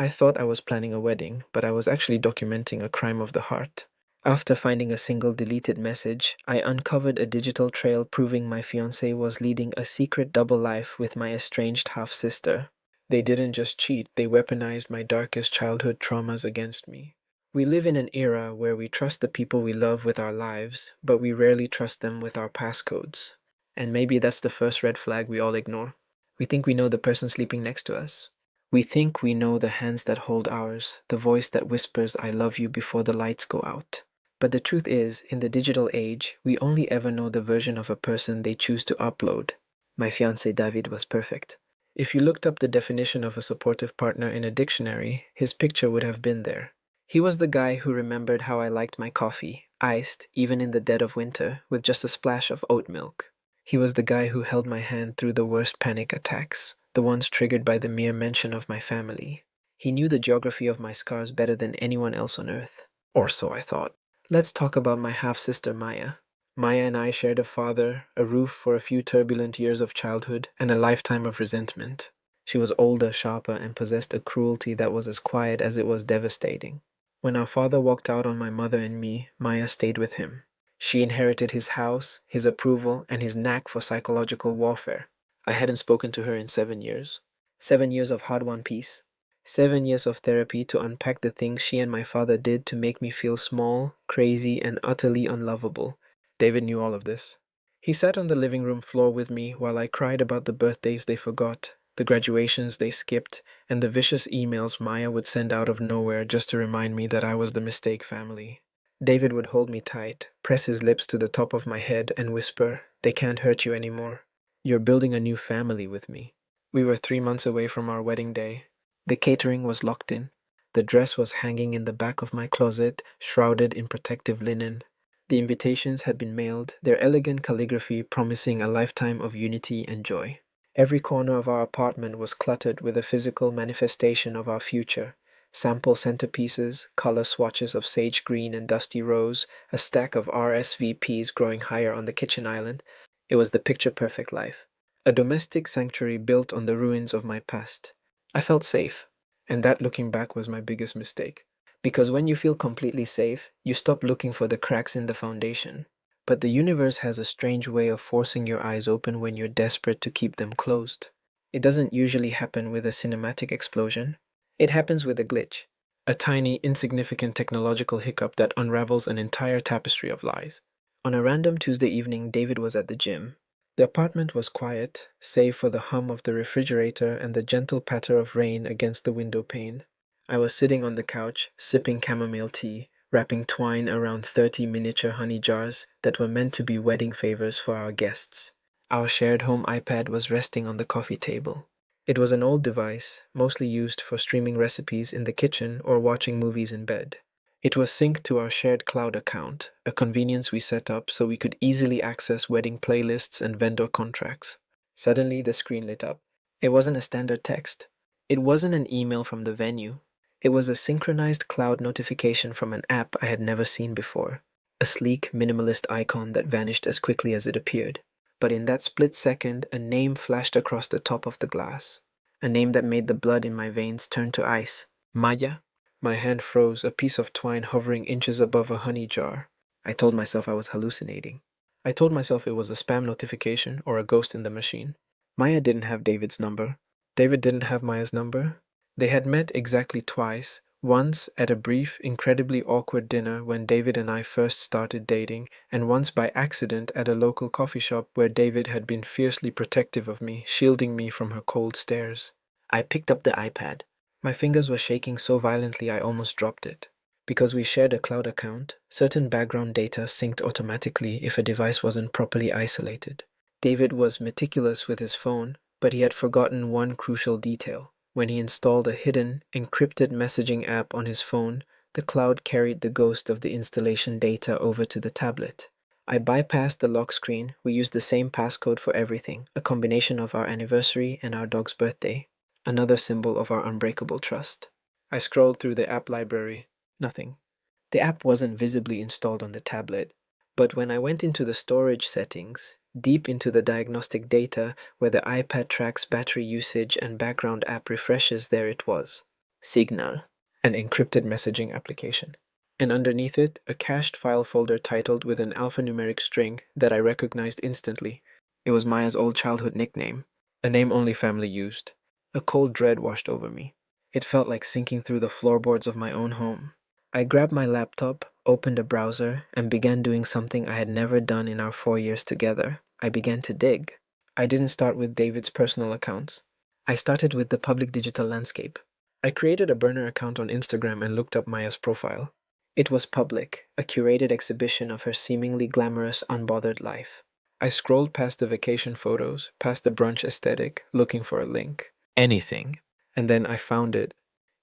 I thought I was planning a wedding, but I was actually documenting a crime of the heart. After finding a single deleted message, I uncovered a digital trail proving my fiancé was leading a secret double life with my estranged half-sister. They didn't just cheat, they weaponized my darkest childhood traumas against me. We live in an era where we trust the people we love with our lives, but we rarely trust them with our passcodes. And maybe that's the first red flag we all ignore. We think we know the person sleeping next to us. We think we know the hands that hold ours, the voice that whispers, "I love you" before the lights go out. But the truth is, in the digital age, we only ever know the version of a person they choose to upload. My fiancé David was perfect. If you looked up the definition of a supportive partner in a dictionary, his picture would have been there. He was the guy who remembered how I liked my coffee, iced, even in the dead of winter, with just a splash of oat milk. He was the guy who held my hand through the worst panic attacks, the ones triggered by the mere mention of my family. He knew the geography of my scars better than anyone else on earth. Or so I thought. Let's talk about my half-sister Maya. Maya and I shared a father, a roof for a few turbulent years of childhood, and a lifetime of resentment. She was older, sharper, and possessed a cruelty that was as quiet as it was devastating. When our father walked out on my mother and me, Maya stayed with him. She inherited his house, his approval, and his knack for psychological warfare. I hadn't spoken to her in 7 years. 7 years of hard-won peace. 7 years of therapy to unpack the things she and my father did to make me feel small, crazy, and utterly unlovable. David knew all of this. He sat on the living room floor with me while I cried about the birthdays they forgot, the graduations they skipped, and the vicious emails Maya would send out of nowhere just to remind me that I was the mistake family. David would hold me tight, press his lips to the top of my head, and whisper, "They can't hurt you anymore. You're building a new family with me." We were 3 months away from our wedding day. The catering was locked in. The dress was hanging in the back of my closet, shrouded in protective linen. The invitations had been mailed, their elegant calligraphy promising a lifetime of unity and joy. Every corner of our apartment was cluttered with a physical manifestation of our future. Sample centerpieces, color swatches of sage green and dusty rose, a stack of RSVPs growing higher on the kitchen island. It was the picture-perfect life. A domestic sanctuary built on the ruins of my past. I felt safe, and that, looking back, was my biggest mistake. Because when you feel completely safe, you stop looking for the cracks in the foundation. But the universe has a strange way of forcing your eyes open when you're desperate to keep them closed. It doesn't usually happen with a cinematic explosion. It happens with a glitch, a tiny, insignificant technological hiccup that unravels an entire tapestry of lies. On a random Tuesday evening, David was at the gym. The apartment was quiet, save for the hum of the refrigerator and the gentle patter of rain against the window pane. I was sitting on the couch, sipping chamomile tea, wrapping twine around 30 miniature honey jars that were meant to be wedding favors for our guests. Our shared home iPad was resting on the coffee table. It was an old device, mostly used for streaming recipes in the kitchen or watching movies in bed. It was synced to our shared cloud account, a convenience we set up so we could easily access wedding playlists and vendor contracts. Suddenly, the screen lit up. It wasn't a standard text. It wasn't an email from the venue. It was a synchronized cloud notification from an app I had never seen before. A sleek, minimalist icon that vanished as quickly as it appeared. But in that split second, a name flashed across the top of the glass. A name that made the blood in my veins turn to ice. Maya? My hand froze, a piece of twine hovering inches above a honey jar. I told myself I was hallucinating. I told myself it was a spam notification or a ghost in the machine. Maya didn't have David's number. David didn't have Maya's number. They had met exactly twice, once at a brief, incredibly awkward dinner when David and I first started dating, and once by accident at a local coffee shop where David had been fiercely protective of me, shielding me from her cold stares. I picked up the iPad. My fingers were shaking so violently I almost dropped it. Because we shared a cloud account, certain background data synced automatically if a device wasn't properly isolated. David was meticulous with his phone, but he had forgotten one crucial detail. When he installed a hidden, encrypted messaging app on his phone, the cloud carried the ghost of the installation data over to the tablet. I bypassed the lock screen. We used the same passcode for everything, a combination of our anniversary and our dog's birthday. Another symbol of our unbreakable trust. I scrolled through the app library. Nothing. The app wasn't visibly installed on the tablet, but when I went into the storage settings, deep into the diagnostic data where the iPad tracks battery usage and background app refreshes, there it was. Signal, an encrypted messaging application. And underneath it, a cached file folder titled with an alphanumeric string that I recognized instantly. It was Maya's old childhood nickname, a name only family used. A cold dread washed over me. It felt like sinking through the floorboards of my own home. I grabbed my laptop, opened a browser, and began doing something I had never done in our 4 years together. I began to dig. I didn't start with David's personal accounts. I started with the public digital landscape. I created a burner account on Instagram and looked up Maya's profile. It was public, a curated exhibition of her seemingly glamorous, unbothered life. I scrolled past the vacation photos, past the brunch aesthetic, looking for a link. Anything. And then I found it.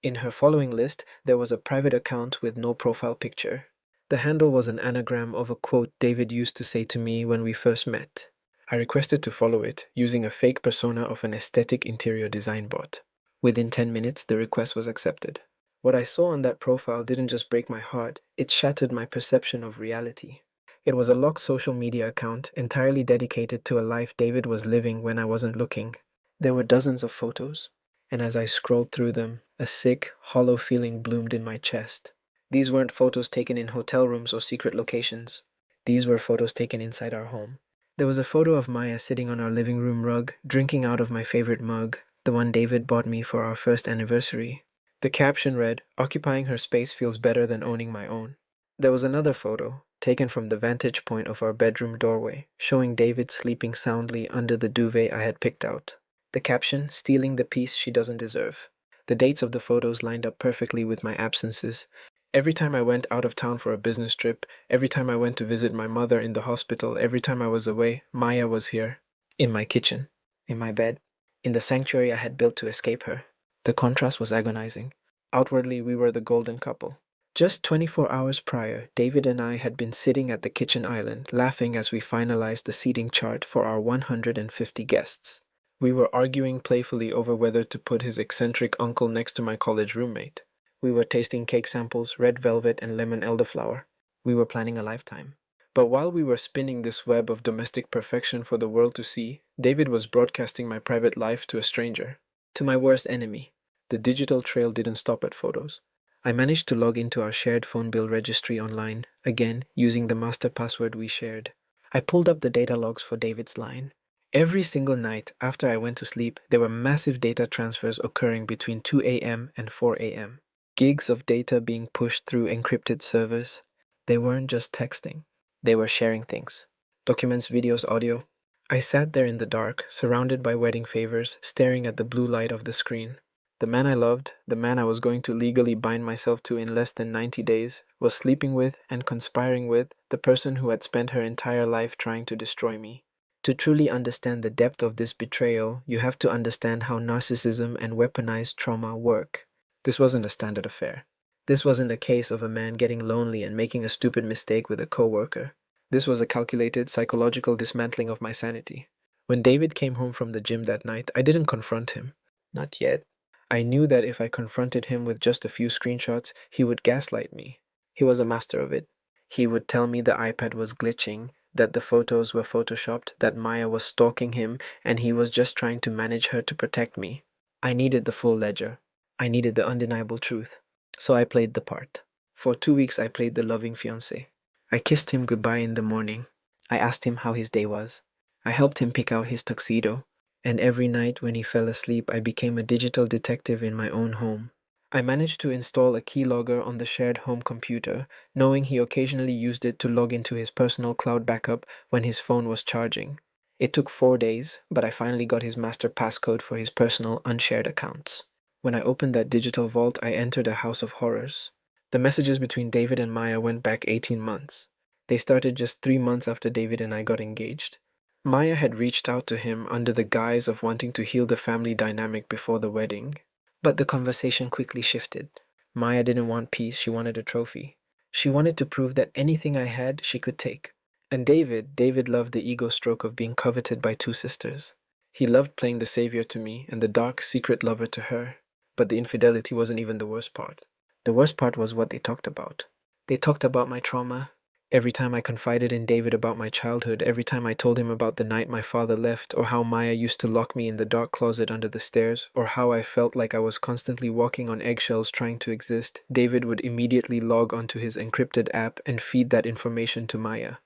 In her following list, there was a private account with no profile picture. The handle was an anagram of a quote David used to say to me when we first met. I requested to follow it, using a fake persona of an aesthetic interior design bot. Within 10 minutes, the request was accepted. What I saw on that profile didn't just break my heart, it shattered my perception of reality. It was a locked social media account entirely dedicated to a life David was living when I wasn't looking. There were dozens of photos, and as I scrolled through them, a sick, hollow feeling bloomed in my chest. These weren't photos taken in hotel rooms or secret locations. These were photos taken inside our home. There was a photo of Maya sitting on our living room rug, drinking out of my favorite mug, the one David bought me for our first anniversary. The caption read, "Occupying her space feels better than owning my own." There was another photo, taken from the vantage point of our bedroom doorway, showing David sleeping soundly under the duvet I had picked out. The caption, "Stealing the peace she doesn't deserve." The dates of the photos lined up perfectly with my absences. Every time I went out of town for a business trip, every time I went to visit my mother in the hospital, every time I was away, Maya was here. In my kitchen, in my bed, in the sanctuary I had built to escape her. The contrast was agonizing. Outwardly, we were the golden couple. Just 24 hours prior, David and I had been sitting at the kitchen island, laughing as we finalized the seating chart for our 150 guests. We were arguing playfully over whether to put his eccentric uncle next to my college roommate. We were tasting cake samples, red velvet and lemon elderflower. We were planning a lifetime. But while we were spinning this web of domestic perfection for the world to see, David was broadcasting my private life to a stranger. To my worst enemy. The digital trail didn't stop at photos. I managed to log into our shared phone bill registry online, again, using the master password we shared. I pulled up the data logs for David's line. Every single night after I went to sleep, there were massive data transfers occurring between 2 a.m. and 4 a.m. Gigs of data being pushed through encrypted servers. They weren't just texting. They were sharing things. Documents, videos, audio. I sat there in the dark, surrounded by wedding favors, staring at the blue light of the screen. The man I loved, the man I was going to legally bind myself to in less than 90 days, was sleeping with and conspiring with the person who had spent her entire life trying to destroy me. To truly understand the depth of this betrayal, you have to understand how narcissism and weaponized trauma work. This wasn't a standard affair. This wasn't a case of a man getting lonely and making a stupid mistake with a coworker. This was a calculated psychological dismantling of my sanity. When David came home from the gym that night, I didn't confront him. Not yet. I knew that if I confronted him with just a few screenshots, he would gaslight me. He was a master of it. He would tell me the iPad was glitching, that the photos were photoshopped, that Maya was stalking him, and he was just trying to manage her to protect me. I needed the full ledger. I needed the undeniable truth. So I played the part. For 2 weeks I played the loving fiancé. I kissed him goodbye in the morning. I asked him how his day was. I helped him pick out his tuxedo. And every night when he fell asleep, I became a digital detective in my own home. I managed to install a keylogger on the shared home computer, knowing he occasionally used it to log into his personal cloud backup when his phone was charging. It took 4 days, but I finally got his master passcode for his personal unshared accounts. When I opened that digital vault, I entered a house of horrors. The messages between David and Maya went back 18 months. They started just 3 months after David and I got engaged. Maya had reached out to him under the guise of wanting to heal the family dynamic before the wedding. But the conversation quickly shifted. Maya didn't want peace, she wanted a trophy. She wanted to prove that anything I had, she could take. And David loved the ego stroke of being coveted by two sisters. He loved playing the savior to me and the dark secret lover to her. But the infidelity wasn't even the worst part. The worst part was what they talked about. They talked about my trauma. Every time I confided in David about my childhood, every time I told him about the night my father left, or how Maya used to lock me in the dark closet under the stairs, or how I felt like I was constantly walking on eggshells trying to exist, David would immediately log onto his encrypted app and feed that information to Maya.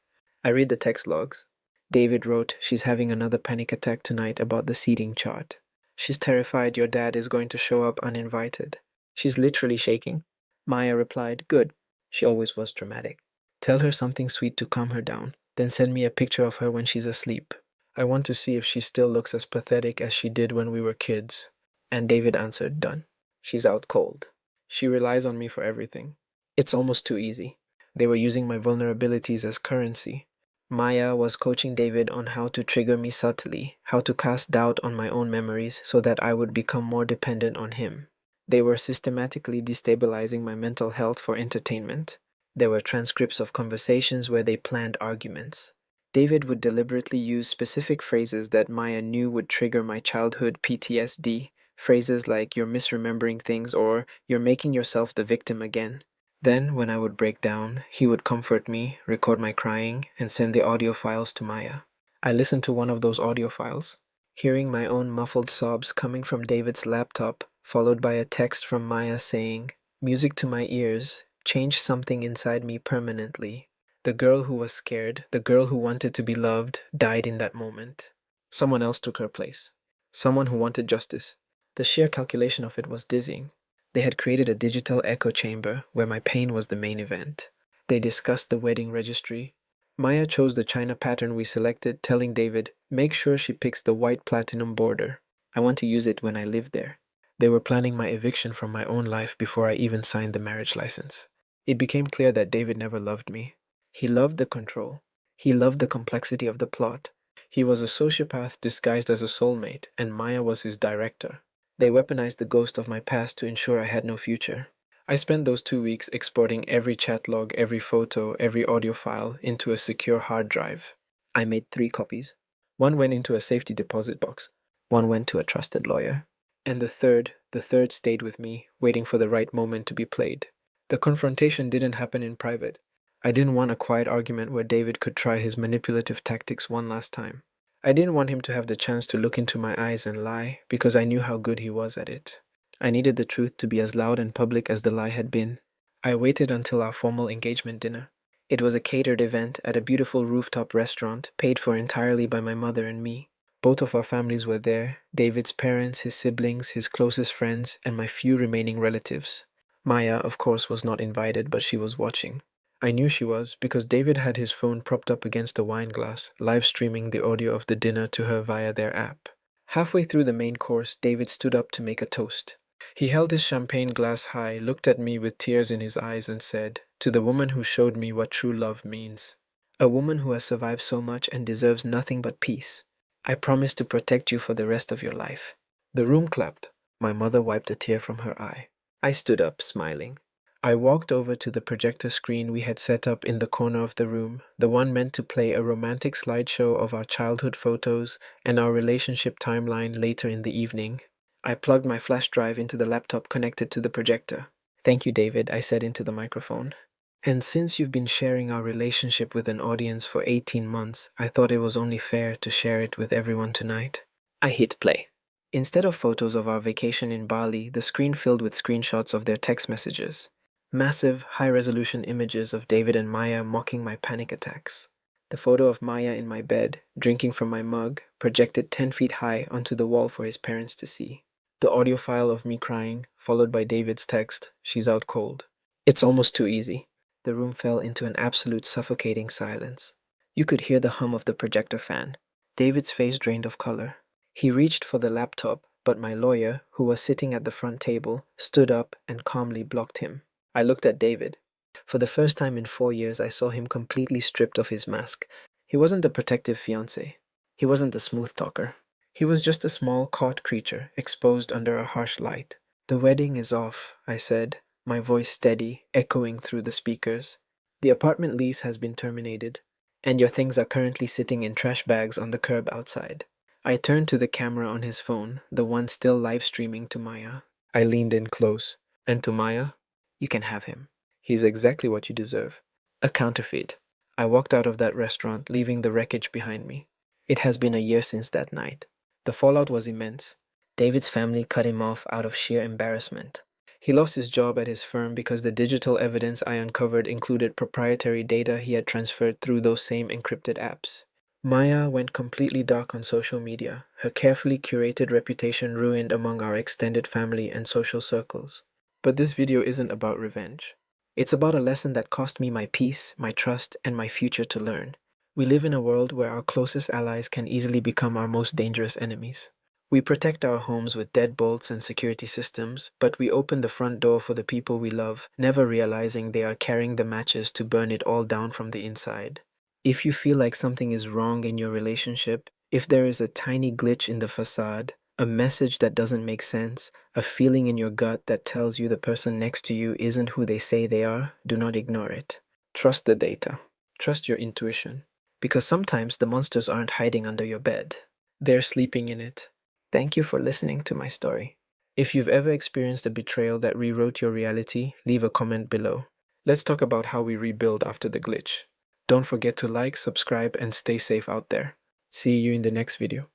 I read the text logs. David wrote, "She's having another panic attack tonight about the seating chart. She's terrified your dad is going to show up uninvited. She's literally shaking." Maya replied, "Good." She always was dramatic. "Tell her something sweet to calm her down. Then send me a picture of her when she's asleep. I want to see if she still looks as pathetic as she did when we were kids." And David answered, "Done. She's out cold. She relies on me for everything. It's almost too easy." They were using my vulnerabilities as currency. Maya was coaching David on how to trigger me subtly, how to cast doubt on my own memories so that I would become more dependent on him. They were systematically destabilizing my mental health for entertainment. There were transcripts of conversations where they planned arguments. David would deliberately use specific phrases that Maya knew would trigger my childhood PTSD, phrases like "you're misremembering things" or "you're making yourself the victim again." Then, when I would break down, he would comfort me, record my crying, and send the audio files to Maya. I listened to one of those audio files, hearing my own muffled sobs coming from David's laptop, followed by a text from Maya saying, "Music to my ears, changed something inside me permanently. The girl who was scared, the girl who wanted to be loved, died in that moment. Someone else took her place. Someone who wanted justice." The sheer calculation of it was dizzying. They had created a digital echo chamber where my pain was the main event. They discussed the wedding registry. Maya chose the china pattern we selected, telling David, "Make sure she picks the white platinum border. I want to use it when I live there." They were planning my eviction from my own life before I even signed the marriage license. It became clear that David never loved me. He loved the control. He loved the complexity of the plot. He was a sociopath disguised as a soulmate, and Maya was his director. They weaponized the ghost of my past to ensure I had no future. I spent those 2 weeks exporting every chat log, every photo, every audio file into a secure hard drive. I made 3 copies. One went into a safety deposit box. One went to a trusted lawyer. And the third stayed with me, waiting for the right moment to be played. The confrontation didn't happen in private. I didn't want a quiet argument where David could try his manipulative tactics one last time. I didn't want him to have the chance to look into my eyes and lie, because I knew how good he was at it. I needed the truth to be as loud and public as the lie had been. I waited until our formal engagement dinner. It was a catered event at a beautiful rooftop restaurant, paid for entirely by my mother and me. Both of our families were there: David's parents, his siblings, his closest friends, and my few remaining relatives. Maya, of course, was not invited, but she was watching. I knew she was because David had his phone propped up against a wine glass, live streaming the audio of the dinner to her via their app. Halfway through the main course, David stood up to make a toast. He held his champagne glass high, looked at me with tears in his eyes, and said, "To the woman who showed me what true love means. A woman who has survived so much and deserves nothing but peace. I promise to protect you for the rest of your life." The room clapped. My mother wiped a tear from her eye. I stood up, smiling. I walked over to the projector screen we had set up in the corner of the room, the one meant to play a romantic slideshow of our childhood photos and our relationship timeline later in the evening. I plugged my flash drive into the laptop connected to the projector. "Thank you, David," I said into the microphone. "And since you've been sharing our relationship with an audience for 18 months, I thought it was only fair to share it with everyone tonight." I hit play. Instead of photos of our vacation in Bali, the screen filled with screenshots of their text messages. Massive, high-resolution images of David and Maya mocking my panic attacks. The photo of Maya in my bed, drinking from my mug, projected 10 feet high onto the wall for his parents to see. The audio file of me crying, followed by David's text, "She's out cold." It's almost too easy. The room fell into an absolute suffocating silence. You could hear the hum of the projector fan. David's face drained of color. He reached for the laptop, but my lawyer, who was sitting at the front table, stood up and calmly blocked him. I looked at David. For the first time in 4 years, I saw him completely stripped of his mask. He wasn't the protective fiancé. He wasn't the smooth talker. He was just a small, caught creature, exposed under a harsh light. "The wedding is off," I said, my voice steady, echoing through the speakers. "The apartment lease has been terminated, and your things are currently sitting in trash bags on the curb outside." I turned to the camera on his phone, the one still live streaming to Maya. I leaned in close. And to Maya, "You can have him. He's exactly what you deserve. A counterfeit. I walked out of that restaurant, leaving the wreckage behind me. It has been a year since that night. The fallout was immense. David's family cut him off out of sheer embarrassment. He lost his job at his firm because the digital evidence I uncovered included proprietary data he had transferred through those same encrypted apps. Maya went completely dark on social media, her carefully curated reputation ruined among our extended family and social circles. But this video isn't about revenge. It's about a lesson that cost me my peace, my trust, and my future to learn. We live in a world where our closest allies can easily become our most dangerous enemies. We protect our homes with deadbolts and security systems, but we open the front door for the people we love, never realizing they are carrying the matches to burn it all down from the inside. If you feel like something is wrong in your relationship, if there is a tiny glitch in the facade, a message that doesn't make sense, a feeling in your gut that tells you the person next to you isn't who they say they are, do not ignore it. Trust the data. Trust your intuition. Because sometimes the monsters aren't hiding under your bed. They're sleeping in it. Thank you for listening to my story. If you've ever experienced a betrayal that rewrote your reality, leave a comment below. Let's talk about how we rebuild after the glitch. Don't forget to like, subscribe, and stay safe out there. See you in the next video.